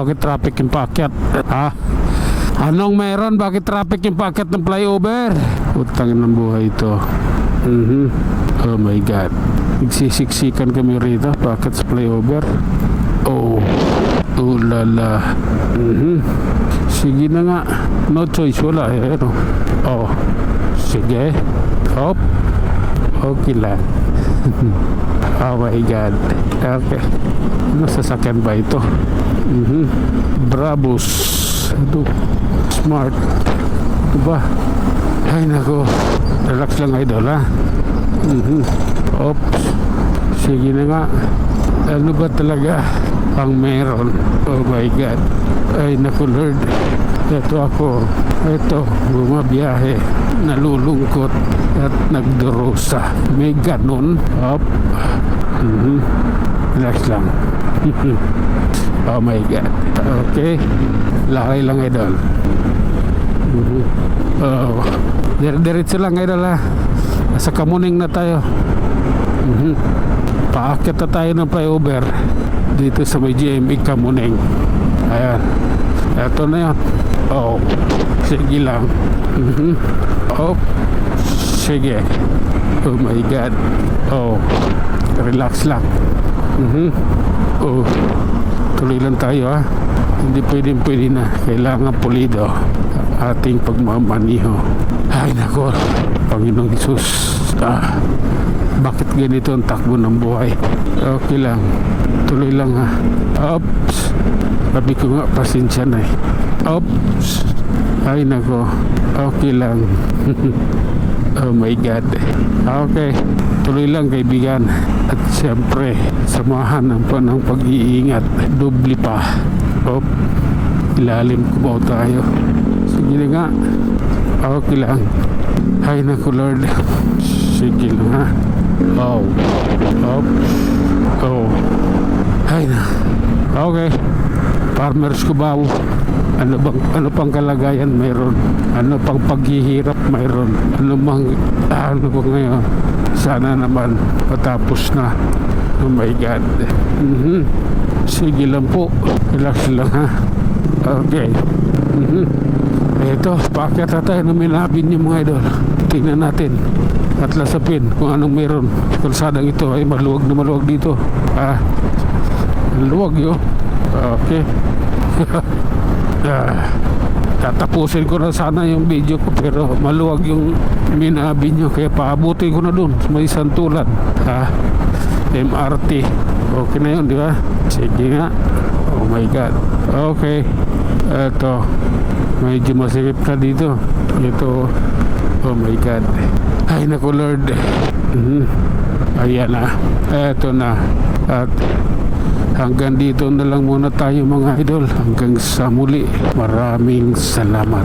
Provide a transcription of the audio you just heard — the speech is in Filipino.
bakit traffic yung paakyat? Ha? Anong meron? Bakit traffic yung paakyat ng flyover? Utangin ng buhay ito. Oh my God. Nagsisiksikan kami rito paakyat sa flyover. Oh lala. Sige na nga. No choice, wala eh. Ano? Oh, sige. Hop. Okay lang. Oh my God. Okay. Ano sasakyan ba ito? Brabus. Ito. Smart. Ito ba? Ay nako. Relax lang idol ha. Oops. Sige na nga. Ano ba talaga ang meron? Oh my God. Ay naku Lord. Ito ako. Ito. Bumabiyahe. Nalulungkot. At nagdurusa. May ganon. Hop. Relax lang. Oh my God. Okay. Lakay lang idol. Oh. Diretso lang idol ha. Nasa Kamuning na tayo. Paakyat na tayo ng flyover dito sa may GMA Kamuning. Ayan. Ito na yan. Oh. Sige lang. Oh. Sige. Oh my God. Oh. Relax lang. Oh. Tuloy lang tayo ha. Hindi pwede na. Kailangan pulido ating pagmamaniho. Ay nako, Panginoong Hesus. Bakit ganito ang takbo ng buhay? Okay lang. Tuloy lang ha. Oops. Sabi ko nga, pasensya na eh. Oops. Ay nako. Okay lang. Oh my God. Okay. Tuloy lang kaibigan. At siyempre, samahan ng pag-iingat. Dubli pa. Hop. Ilalim kumaw tayo. Sige na nga. Okay lang. Ay naku Lord. Sige lang ha. Oh. Hop. Oh. Ay na. Okay. Farmers Cubao. Ano pang kalagayan mayroon? Ano pang paghihirap mayroon? Ano ba ngayon? Sana naman matapos na. Oh my God. Sige lang po. Relax lang ha. Okay. Ito, paakyat na tayo ng Minabin yung mga idol. Tingnan natin at lasapin kung anong meron. Kalsadang ito ay maluwag na maluwag dito. Maluwag yun. Okay. Tatapusin ko na sana yung video ko pero maluwag yung Minabin nyo kaya paabutin ko na dun sa may Santulan MRT. Okay na yun di ba? Sige nga. Oh my God. Okay. Eto medyo masikip na dito. Ito. Oh my God. Ay naku Lord. Ayan na. Eto na. At hanggang dito na lang muna tayo mga idol. Hanggang sa muli. Maraming salamat.